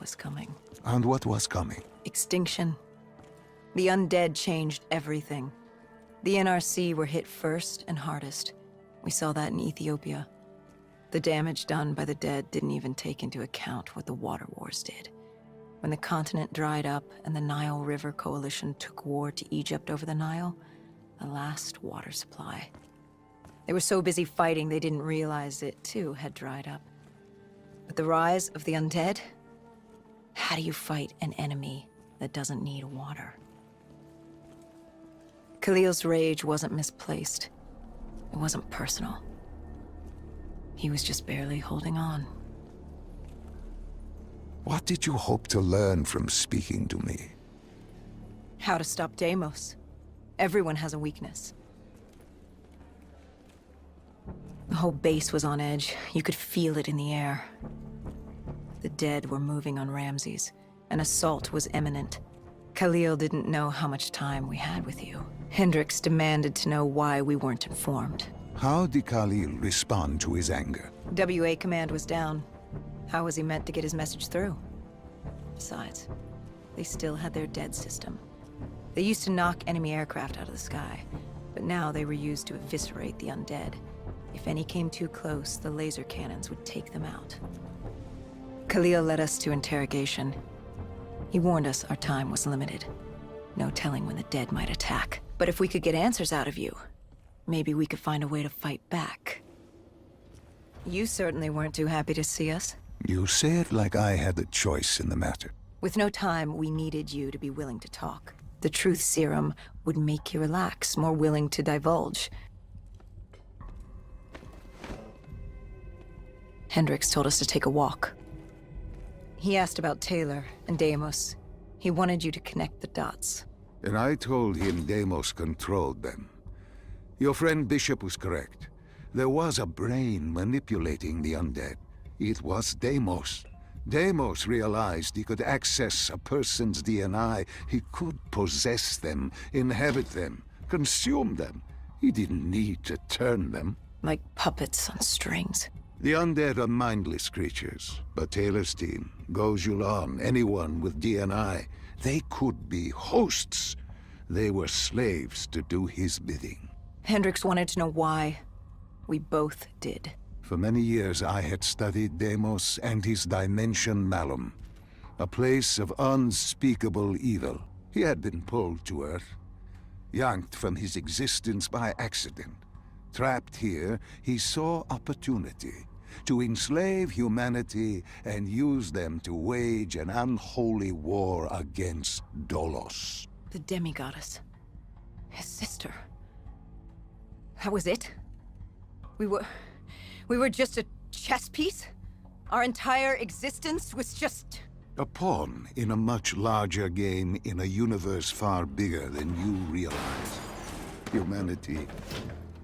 was coming. And what was coming? Extinction. The undead changed everything. The NRC were hit first and hardest. We saw that in Ethiopia. The damage done by the dead didn't even take into account what the water wars did. When the continent dried up and the Nile River Coalition took war to Egypt over the Nile, the last water supply. They were so busy fighting they didn't realize it too had dried up. But the rise of the undead? How do you fight an enemy that doesn't need water? Khalil's rage wasn't misplaced. It wasn't personal. He was just barely holding on. What did you hope to learn from speaking to me? How to stop Deimos. Everyone has a weakness. The whole base was on edge. You could feel it in the air. The dead were moving on Ramses. An assault was imminent. Khalil didn't know how much time we had with you. Hendricks demanded to know why we weren't informed. How did Khalil respond to his anger? WA command was down. How was he meant to get his message through? Besides, they still had their dead system. They used to knock enemy aircraft out of the sky, but now they were used to eviscerate the undead. If any came too close, the laser cannons would take them out. Khalil led us to interrogation. He warned us our time was limited. No telling when the dead might attack. But if we could get answers out of you, maybe we could find a way to fight back. You certainly weren't too happy to see us. You say it like I had a choice in the matter. With no time, we needed you to be willing to talk. The truth serum would make you relax, more willing to divulge. Hendricks told us to take a walk. He asked about Taylor and Deimos. He wanted you to connect the dots. And I told him Deimos controlled them. Your friend Bishop was correct. There was a brain manipulating the undead. It was Deimos. Deimos realized he could access a person's DNA. He could possess them, inhabit them, consume them. He didn't need to turn them. Like puppets on strings. The undead are mindless creatures, but Taylor's team, Gojulan, anyone with DNI, they could be hosts. They were slaves to do his bidding. Hendricks wanted to know why. We both did. For many years I had studied Deimos and his dimension Malum, a place of unspeakable evil. He had been pulled to Earth, yanked from his existence by accident. Trapped here, he saw opportunity to enslave humanity and use them to wage an unholy war against Dolos. The demigoddess. His sister. That was it? We were just a chess piece? Our entire existence was just... A pawn in a much larger game in a universe far bigger than you realize. Humanity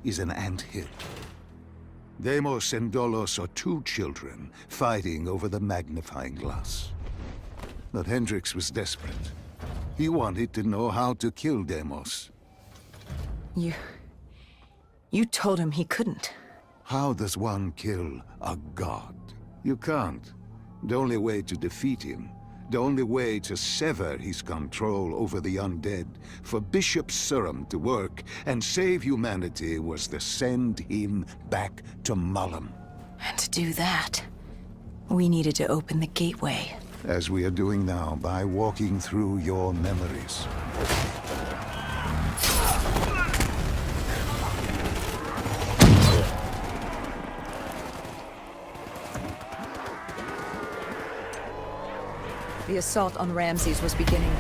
is an anthill. Deimos and Dolos are two children fighting over the magnifying glass. But Hendricks was desperate. He wanted to know how to kill Deimos. You told him he couldn't. How does one kill a god? You can't. The only way to defeat him, the only way to sever his control over the undead, for Bishop Surum to work and save humanity, was to send him back to Malum. And to do that, we needed to open the gateway. As we are doing now by walking through your memories. The assault on Ramses was beginning.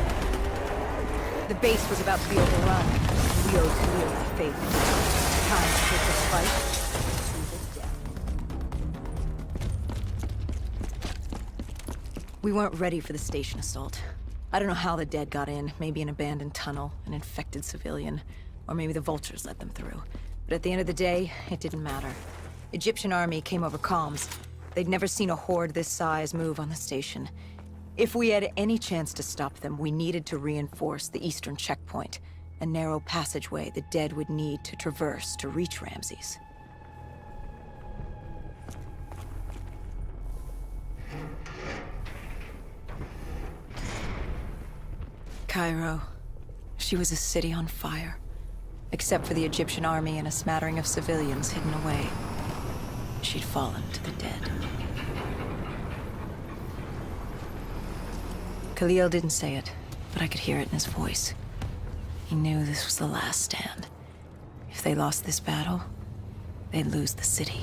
The base was about to be overrun. We owed Khalil our faith. Time to take this fight to the death. We weren't ready for the station assault. I don't know how the dead got in. Maybe an abandoned tunnel, an infected civilian, or maybe the vultures let them through. But at the end of the day, it didn't matter. Egyptian army came over comms. They'd never seen a horde this size move on the station. If we had any chance to stop them, we needed to reinforce the eastern checkpoint, a narrow passageway the dead would need to traverse to reach Ramses. Cairo. She was a city on fire. Except for the Egyptian army and a smattering of civilians hidden away. She'd fallen to the dead. Khalil didn't say it, but I could hear it in his voice. He knew this was the last stand. If they lost this battle, they'd lose the city.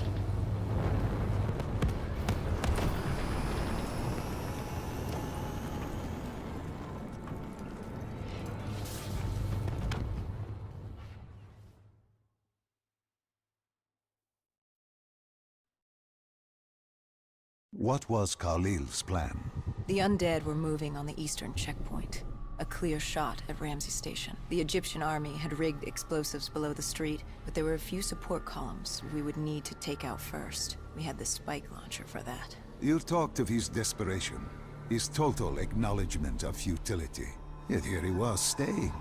What was Khalil's plan? The undead were moving on the eastern checkpoint. A clear shot at Ramsey Station. The Egyptian army had rigged explosives below the street, but there were a few support columns we would need to take out first. We had the spike launcher for that. You talked of his desperation, his total acknowledgement of futility. Yet here he was, staying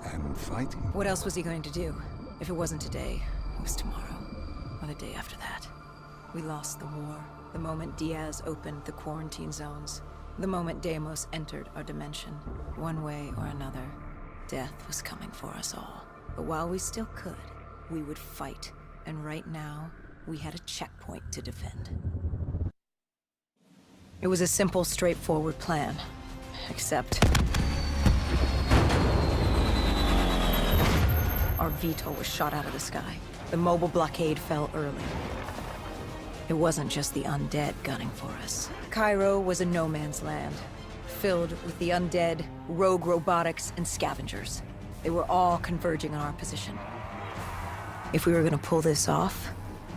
and fighting. What else was he going to do? If it wasn't today, it was tomorrow, or the day after that. We lost the war. The moment Diaz opened the quarantine zones. The moment Deimos entered our dimension. One way or another, death was coming for us all. But while we still could, we would fight. And right now, we had a checkpoint to defend. It was a simple, straightforward plan. Except... our VTOL was shot out of the sky. The mobile blockade fell early. It wasn't just the undead gunning for us. Cairo was a no-man's land, filled with the undead, rogue robotics, and scavengers. They were all converging on our position. If we were gonna pull this off,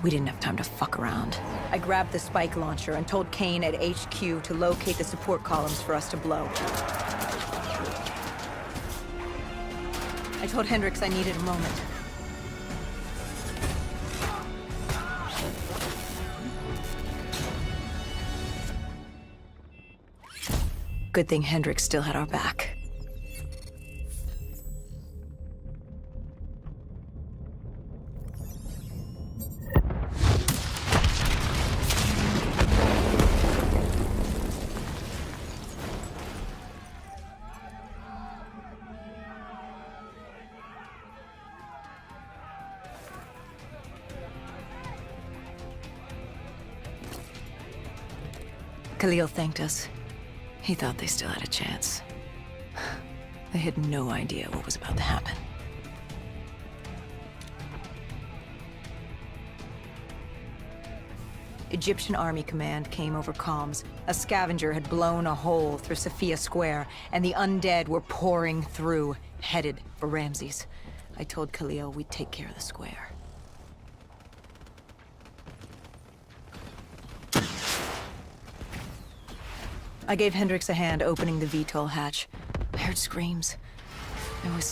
we didn't have time to fuck around. I grabbed the spike launcher and told Kane at HQ to locate the support columns for us to blow. I told Hendricks I needed a moment. Good thing Hendricks still had our back. Khalil thanked us. He thought they still had a chance. They had no idea what was about to happen. Egyptian Army Command came over comms. A scavenger had blown a hole through Sophia Square, and the undead were pouring through, headed for Ramses. I told Khalil we'd take care of the square. I gave Hendricks a hand opening the VTOL hatch. I heard screams. It was